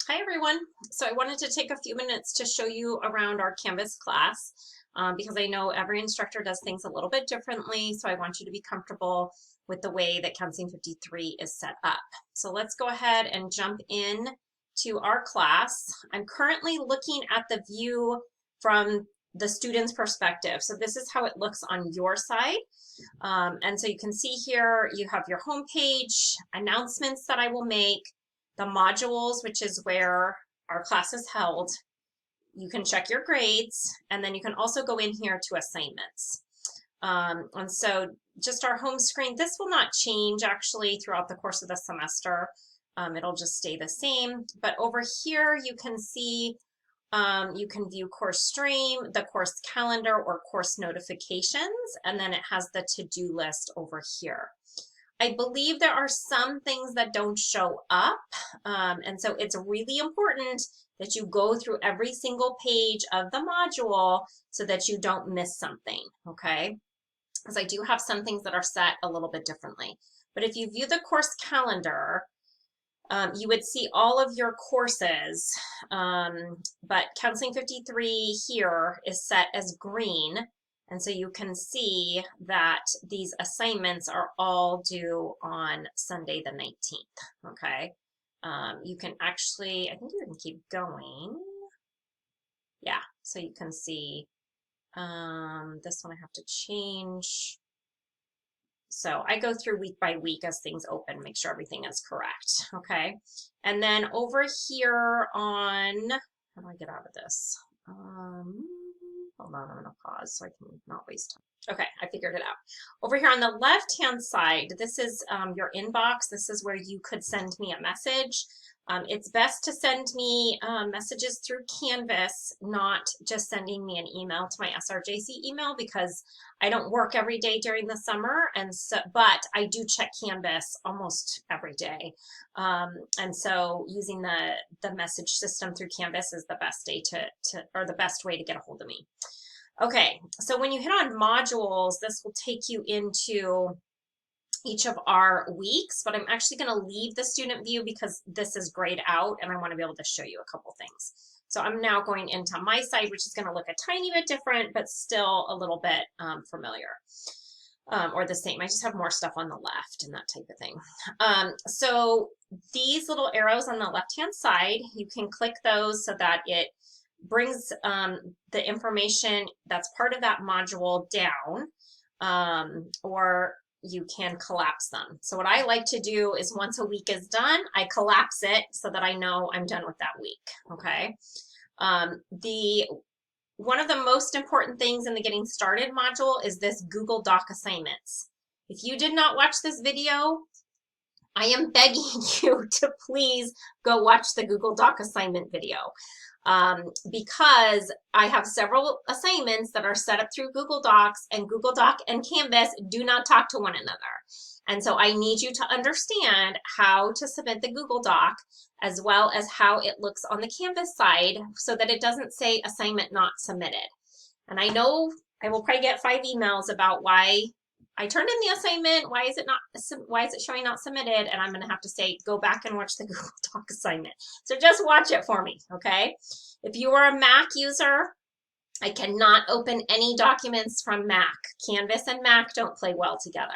Hi everyone. So I wanted to take a few minutes to show you around our Canvas class because I know every instructor does things a little bit differently. So I want you to be comfortable with the way that Counseling 53 is set up. So let's go ahead and jump in to our class. I'm currently looking at the view from the student's perspective. So this is how it looks on your side. And so you can see here, you have your home page, announcements that I will make, the modules, which is where our class is held. You can check your grades, and then you can also go in here to assignments. And so just our home screen, this will not change actually throughout the course of the semester. It'll just stay the same. But over here, you can see you can view course stream, the course calendar, or course notifications, and then it has the to-do list over here. I believe there are some things that don't show up, and so it's really important that you go through every single page of the module so that you don't miss something, okay? Because I do have some things that are set a little bit differently. But if you view the course calendar, you would see all of your courses, but Counseling 53 here is set as green. And so you can see that these assignments are all due on Sunday the 19th, okay? You can actually, I think you can keep going. Yeah, so you can see this one I have to change. So I go through week by week as things open, make sure everything is correct, okay? And then over here on, how do I get out of this? Hold on, I'm gonna pause so I can not waste time. Okay, I figured it out. Over here on the left-hand side, this is your inbox. This is where you could send me a message. It's best to send me messages through Canvas, not just sending me an email to my SRJC email, because I don't work every day during the summer, and so, but I do check Canvas almost every day. And so using the message system through Canvas is the best or the best way to get a hold of me. Okay, so when you hit on modules, this will take you into each of our weeks, but I'm actually going to leave the student view because this is grayed out and I want to be able to show you a couple things. So I'm now going into my side, which is going to look a tiny bit different, but still a little bit familiar. Or the same. I just have more stuff on the left and that type of thing. So these little arrows on the left-hand side, you can click those so that it brings the information that's part of that module down, or you can collapse them. So what I like to do is once a week is done, I collapse it so that I know I'm done with that week, okay? One of the most important things in the Getting Started module is this Google Doc assignments. If you did not watch this video, I am begging you to please go watch the Google Doc assignment video. Because I have several assignments that are set up through Google Docs, and Google Doc and Canvas do not talk to one another. And so I need you to understand how to submit the Google Doc as well as how it looks on the Canvas side so that it doesn't say assignment not submitted. And I know I will probably get 5 emails about why I turned in the assignment, why is it showing not submitted? And I'm going to have to say, go back and watch the Google Doc assignment. So just watch it for me, okay? If you are a Mac user, I cannot open any documents from Mac. Canvas and Mac don't play well together.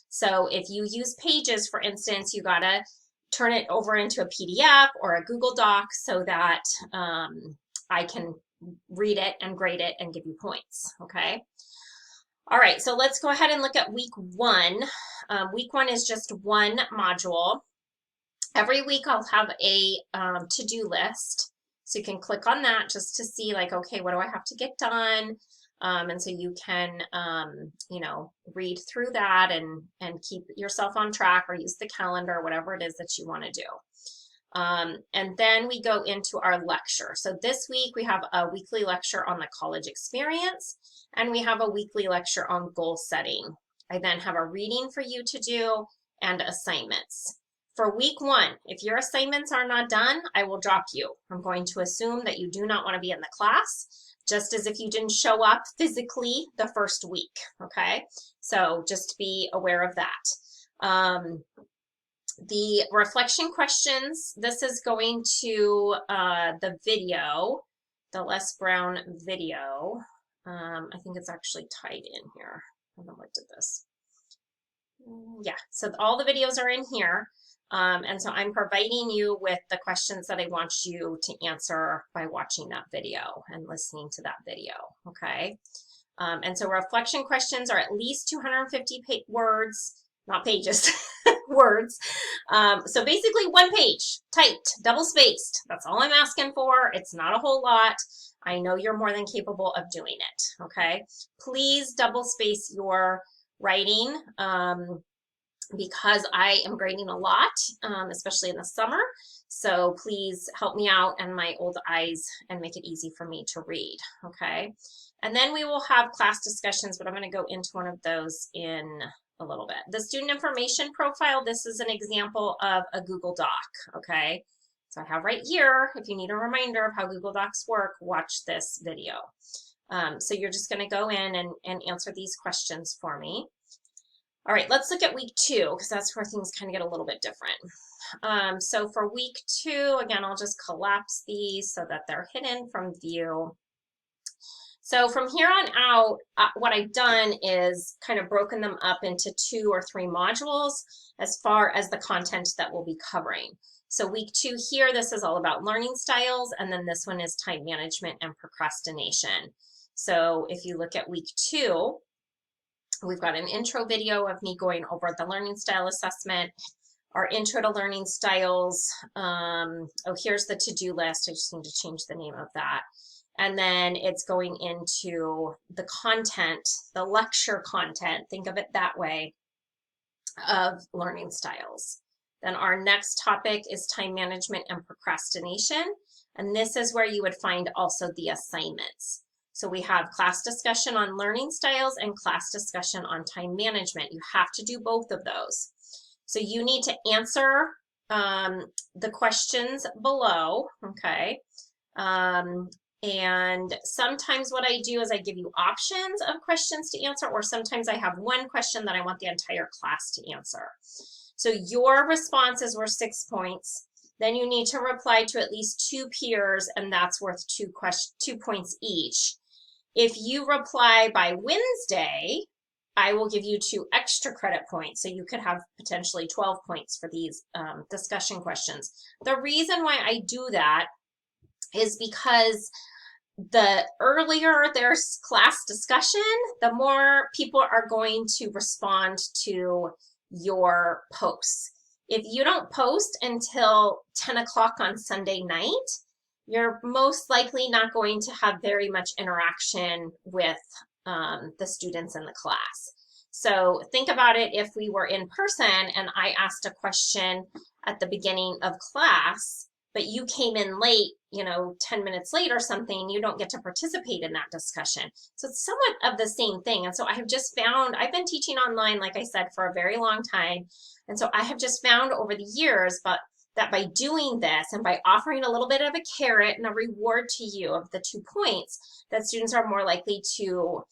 So if you use Pages, for instance, you got to turn it over into a PDF or a Google Doc so that I can read it and grade it and give you points, okay? All right, so let's go ahead and look at week 1. Week 1 is just one module. Every week I'll have a to-do list. So you can click on that just to see like, okay, what do I have to get done? And so you can, you know, read through that and keep yourself on track or use the calendar, whatever it is that you want to do. And then we go into our lecture. So this week we have a weekly lecture on the college experience, and we have a weekly lecture on goal setting. I then have a reading for you to do and assignments. For week 1, if your assignments are not done, I will drop you. I'm going to assume that you do not want to be in the class, just as if you didn't show up physically the first week, okay? So just be aware of that. The reflection questions, this is going to the video, the Les Brown video. I think it's actually tied in here. I haven't looked at this. Yeah, so all the videos are in here. And so I'm providing you with the questions that I want you to answer by watching that video and listening to that video, okay? And so reflection questions are at least 250 words, not pages, words. So basically 1 page, typed, double spaced. That's all I'm asking for. It's not a whole lot. I know you're more than capable of doing it, okay? Please double space your writing because I am grading a lot, especially in the summer. So please help me out and my old eyes and make it easy for me to read, okay? And then we will have class discussions, but I'm going to go into one of those in a little bit. The student information profile, this is an example of a Google Doc, okay? So I have right here, if you need a reminder of how Google Docs work, watch this video. So you're just going to go in and answer these questions for me. All right, let's look at week 2 because that's where things kind of get a little bit different. So for week 2, again, I'll just collapse these so that they're hidden from view. So from here on out, what I've done is kind of broken them up into 2 or 3 modules as far as the content that we'll be covering. So week 2 here, this is all about learning styles, and then this one is time management and procrastination. So if you look at week 2, we've got an intro video of me going over the learning style assessment, our intro to learning styles. Oh, here's the to-do list. I just need to change the name of that. And then it's going into the content, the lecture content, think of it that way, of learning styles. Then our next topic is time management and procrastination. And this is where you would find also the assignments. So we have class discussion on learning styles and class discussion on time management. You have to do both of those. So you need to answer the questions below, okay? And sometimes what I do is I give you options of questions to answer, or sometimes I have one question that I want the entire class to answer. So your responses were 6 points. Then you need to reply to at least 2 peers, and that's worth 2 points each. If you reply by Wednesday, I will give you 2 extra credit points. So you could have potentially 12 points for these discussion questions. The reason why I do that is because the earlier there's class discussion, the more people are going to respond to your posts. If you don't post until 10 o'clock on Sunday night, you're most likely not going to have very much interaction with the students in the class. So think about it if we were in person and I asked a question at the beginning of class, but you came in late, 10 minutes late or something, you don't get to participate in that discussion. So it's somewhat of the same thing. And so I have just found, I've been teaching online, like I said, for a very long time. And so I have just found over the years, that by doing this and by offering a little bit of a carrot and a reward to you of the 2 points, that students are more likely to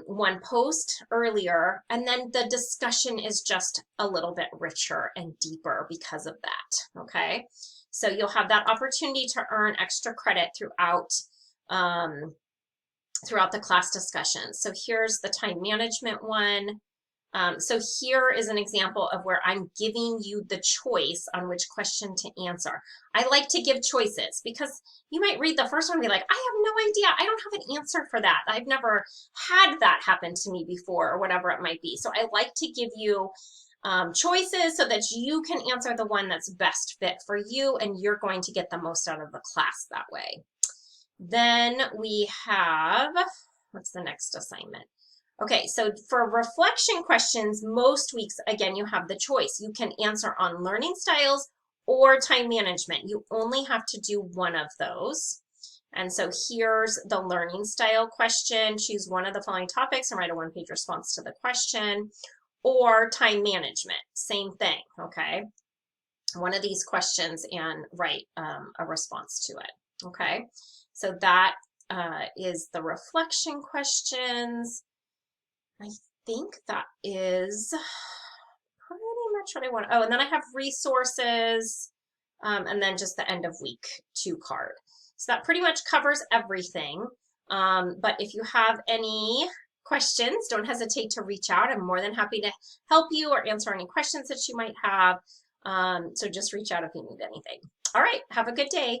one, post earlier, and then the discussion is just a little bit richer and deeper because of that, okay? So you'll have that opportunity to earn extra credit throughout the class discussion. So here's the time management one. So here is an example of where I'm giving you the choice on which question to answer. I like to give choices because you might read the first one and be like, I have no idea. I don't have an answer for that. I've never had that happen to me before, or whatever it might be. So I like to give you choices so that you can answer the one that's best fit for you, and you're going to get the most out of the class that way. Then we have, what's the next assignment? Okay, so for reflection questions, most weeks, again, you have the choice. You can answer on learning styles or time management. You only have to do one of those. And so here's the learning style question. Choose one of the following topics and write a 1-page response to the question. Or time management, same thing, okay? One of these questions and write a response to it, okay? So that is the reflection questions. I think that is pretty much what I want. Oh, and then I have resources, and then just the end of week 2 card. So that pretty much covers everything. But if you have any questions, don't hesitate to reach out. I'm more than happy to help you or answer any questions that you might have. So just reach out if you need anything. All right, have a good day.